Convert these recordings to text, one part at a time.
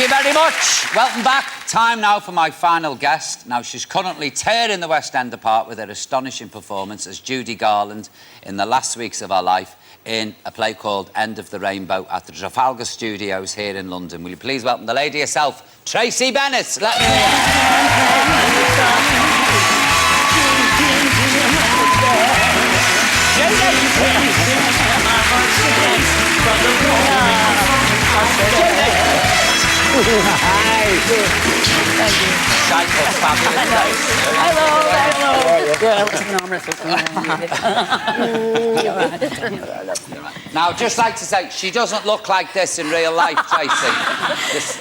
very much. Welcome back. Time now for my final guest. Now, she's currently tearing the West End apart with her astonishing performance as Judy Garland in the last weeks of her life in a play called End of the Rainbow at the Trafalgar Studios here in London. Will you please welcome the lady herself, Tracie Bennett. Let me hear. Hi. Thank you. Hello. Now, just like to say, she doesn't look like this in real life, Tracie.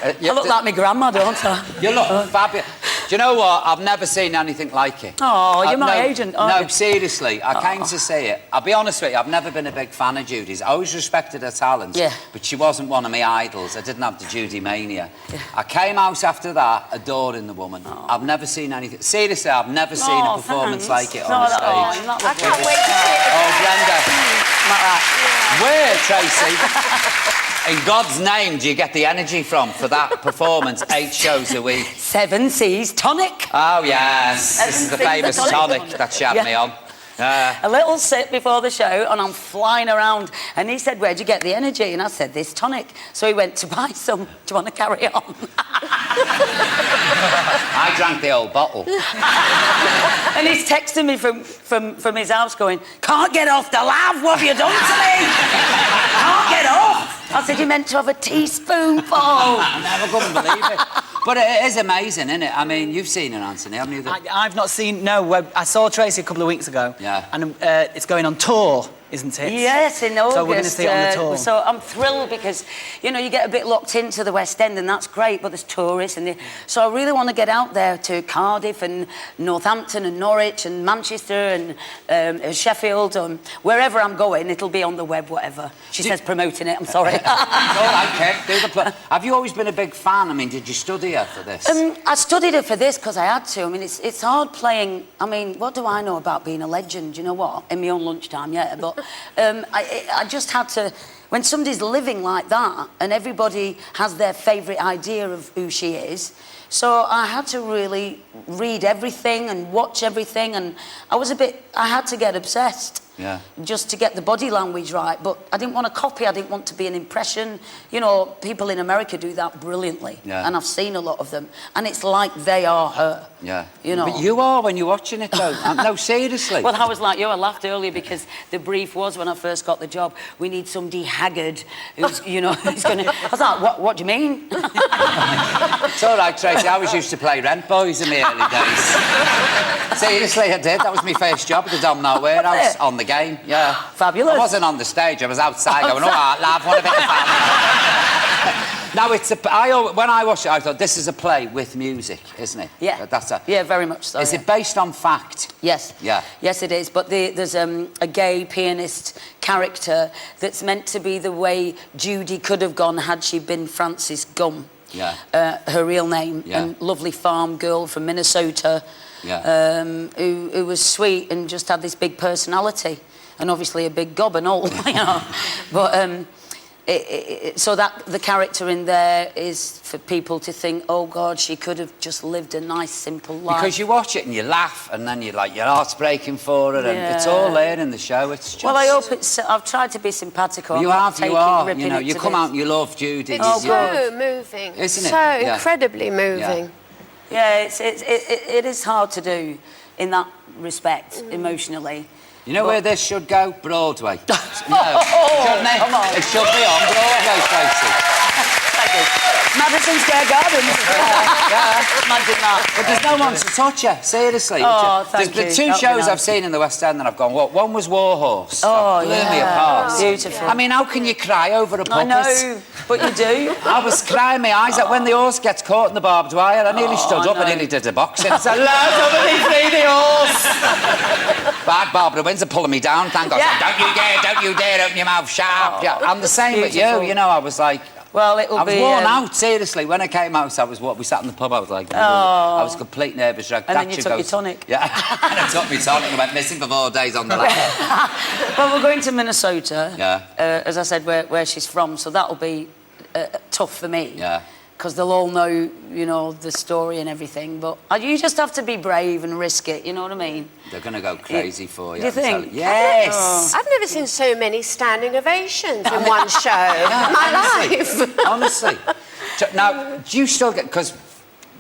I look like my grandma, don't I? You look fabulous. Do you know what? I've never seen anything like it. Oh, you're my agent, aren't you? No, seriously, I came to see it. I'll be honest with you, I've never been a big fan of Judy's. I always respected her talent, but she wasn't one of my idols. I didn't have the Judy mania. Yeah. I came out after that adoring the woman. Oh. I've never seen anything. Seriously, I've never seen a performance like it on the stage. I can't wait to see it. Oh, Brenda. Where, Tracie? In God's name, do you get the energy from for that performance 8 shows a week? 7 Seas tonic. Oh, yes. This is the famous tonic that she had me on. A little sip before the show and I'm flying around and he said, where'd you get the energy? And I said, this tonic. So he went to buy some. Do you want to carry on? I drank the old bottle. And he's texting me from his house going, can't get off the lav, what have you done to me? Can't get off. I said, you meant to have a teaspoonful. I never couldn't believe it. But it is amazing, isn't it? I mean, you've seen it, Anthony, haven't you? I've not seen... No, I saw Tracie a couple of weeks ago. Yeah. And it's going on tour, isn't it? Yes, in August. So we're going to see it on the tour. So I'm thrilled because, you know, you get a bit locked into the West End and that's great, but there's tourists and... So I really want to get out there to Cardiff and Northampton and Norwich and Manchester and Sheffield and wherever I'm going, it'll be on the web, whatever. She says promoting it, I'm sorry. It's all right, Kate. Have you always been a big fan? I mean, did you study her for this? I studied her for this because I had to. I mean, it's hard playing... I mean, what do I know about being a legend? You know what? In my own lunchtime, yeah, but I just had to... When somebody's living like that and everybody has their favourite idea of who she is, so I had to really read everything and watch everything and I had to get obsessed. Yeah. Just to get the body language right, but I didn't want to copy, I didn't want to be an impression. You know, people in America do that brilliantly, and I've seen a lot of them, and it's like they are her. Yeah. You know. But you are when you're watching it, though. No, seriously. Well, I was like you, I laughed earlier because the brief was when I first got the job, we need somebody haggard who's, you know, who's going to... I was like, what do you mean? It's all right, Tracie, I was used to play rent boys in the early days. Seriously, I did. That was my first job at the Domino Warehouse on the game, yeah. Fabulous. I wasn't on the stage, I was outside going, all right, lad, what a bit of fun. Now, when I watched it, I thought, this is a play with music, isn't it? Yeah. That's yeah, very much so. Is it based on fact? Yes. Yeah. Yes, it is. But there's a gay pianist character that's meant to be the way Judy could have gone had she been Frances Gum. Yeah. Her real name. Yeah. And lovely farm girl from Minnesota. Yeah. Who was sweet and just had this big personality. And obviously a big gob and all, you know. But... so that the character in there is for people to think, oh God, she could have just lived a nice, simple life. Because you watch it and you laugh, and then you're like, your heart's breaking for her, and it's all there in the show. It's just... Well, I hope it's... I've tried to be simpatico. You are. You know, you come out and you love Judy. It's so moving. Isn't it? So incredibly moving. Yeah, it is hard to do in that respect, emotionally. You know where this should go? Broadway. No, shouldn't it? It should be on Broadway, Tracie. Thank you. Madison Square Garden. Imagine that. But there's no one to touch her, seriously. Oh, thank you. The 2 shows I've seen in the West End that I've gone, what? One was Warhorse. Oh, blew me apart. Beautiful. I mean, how can you cry over a puppet? I know, but you do. I was crying my eyes out when the horse gets caught in the barbed wire. I nearly stood up and nearly did a boxing. I said, lad, somebody free the horse. Bad Barbara Windsor pulling me down, thank God. Yeah. Don't you dare open your mouth sharp. Yeah, I'm the same with you know, I was like... Well, it'll be... I was worn out, seriously. When I came out, we sat in the pub, I was like... I was complete nervous wreck. And then you took your tonic. Yeah, and I took my tonic and went missing for 4 days on the line. Well, we're going to Minnesota, as I said, where she's from, so that'll be tough for me. Yeah. because they'll all know, you know, the story and everything. But you just have to be brave and risk it, you know what I mean? They're going to go crazy for you. Do you think? Yes! Oh. I've never seen so many standing ovations in one show in my life. Honestly. Now, do you still get... Because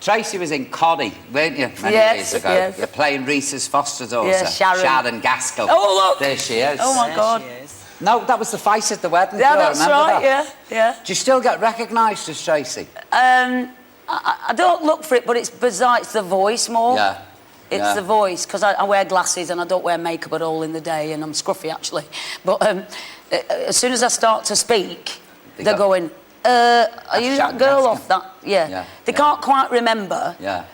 Tracie was in Connie, weren't you, many years ago? Yes. You're playing Reese's foster daughter, Yes, Sharon Gaskell. Oh, look! There she is. Oh, my God. There she is. No, that was the fight at the wedding. Yeah, do you that's remember right, that? yeah. Do you still get recognised as Tracie? I don't look for it, but it's bizarre. It's the voice more. Yeah. It's the voice, because I wear glasses and I don't wear makeup at all in the day, and I'm scruffy, actually. But as soon as I start to speak, they're going, are you that girl off that? Yeah. They can't quite remember. Yeah.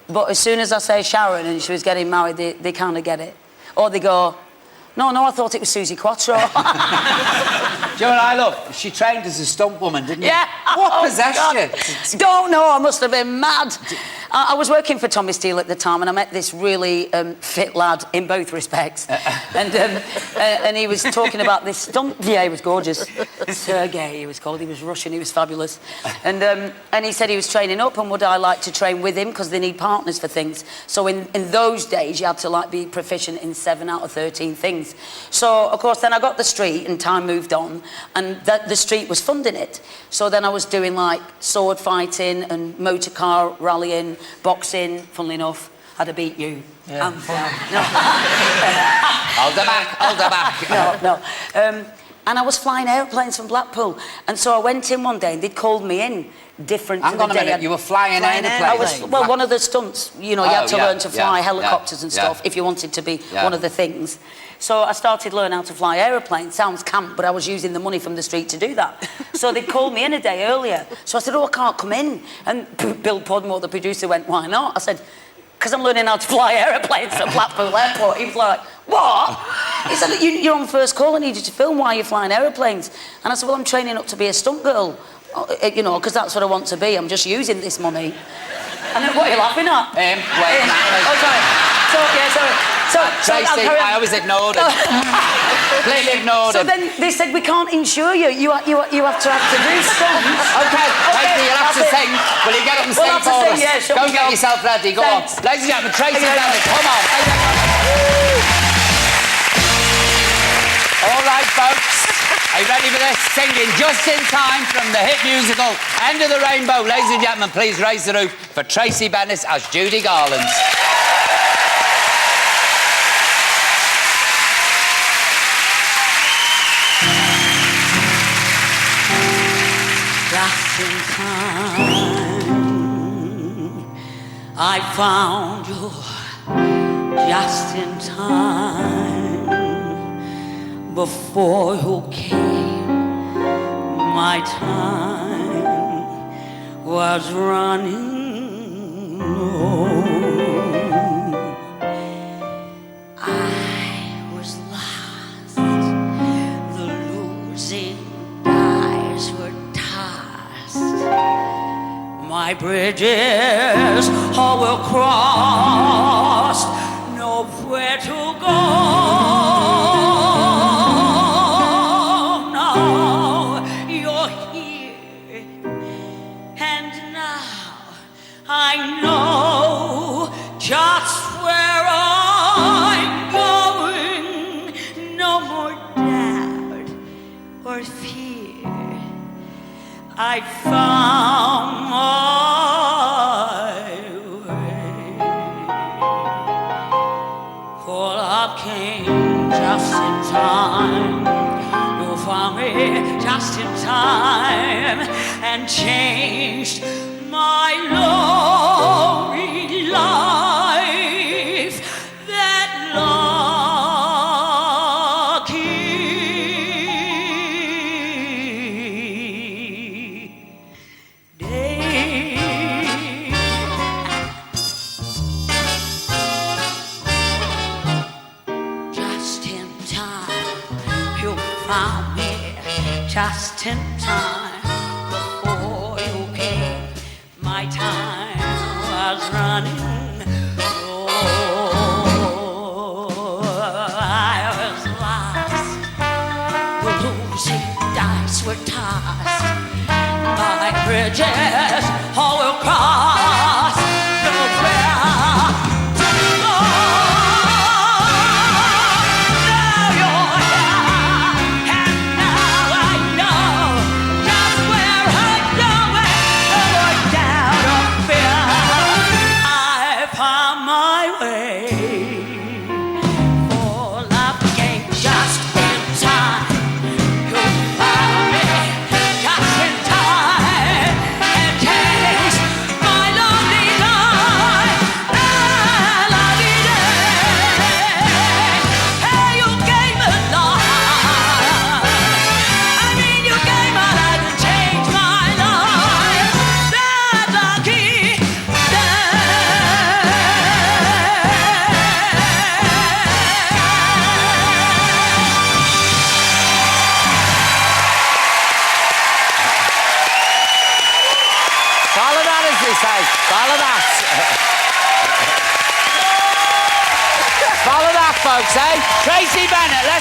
But as soon as I say Sharon and she was getting married, they kind of get it. Or they go, no, I thought it was Susie Quattro. Do you know what I love? She trained as a stunt woman, didn't you? Yeah. What possessed God. you? Don't know, I must have been mad. I was working for Tommy Steele at the time, and I met this really fit lad in both respects. And he was talking about this stunt. Yeah, he was gorgeous. Sergei, he was called. He was Russian. He was fabulous. And he said he was training up, and would I like to train with him, because they need partners for things. So in those days, you had to like be proficient in 7 out of 13 things. So of course, then I got the street, and time moved on, and the street was funding it. So then I was doing like sword fighting and motor car rallying, boxing. Funnily enough, I'd have beat you. Yeah. No. Hold her back. No. And I was flying airplanes from Blackpool, and so I went in one day, and they'd called me in different. Hang on a minute, you were flying airplanes? I was, well, one of the stunts, you know, you had to learn to fly helicopters and stuff if you wanted to be one of the things. So I started learning how to fly aeroplanes. Sounds camp, but I was using the money from the street to do that. So they called me in a day earlier. So I said, I can't come in. And Bill Podmore, the producer, went, why not? I said, because I'm learning how to fly aeroplanes at Blackpool Airport. He was like, what? He said, you're on first call, I need you to film while you're flying aeroplanes. And I said, well, I'm training up to be a stunt girl, you know, because that's what I want to be. I'm just using this money. And then, what are you laughing at? Wait, oh, sorry. Tracie, I always ignored it. Completely ignored it. So then they said, we can't insure you. You have to do stunts. Okay, you'll have to sing. Will you get up and sing for us? Yeah, go and get yourself ready. Go on. Ladies and gentlemen, Tracie Bennett, come on. All right, folks. Are you ready for this? Singing just in time from the hit musical End of the Rainbow. Ladies and gentlemen, please raise the roof for Tracie Bennett as Judy Garland. Just in time, I found you. Just in time, before you came, my time was running low. I was lost, the losing dice were tossed. My bridges all were crossed, nowhere to go. Now you're here, and now I know just where I'm going. No more doubt or fear. I found my way. For love came just in time. You found me just in time and changed my lonely life. That lucky day. Just in time, you found me. Just in time, before you came, my time was running low. I was lost, the losing dice were tossed, my bridges he says. Follow that. Follow that, folks, eh? Tracie Bennett, let's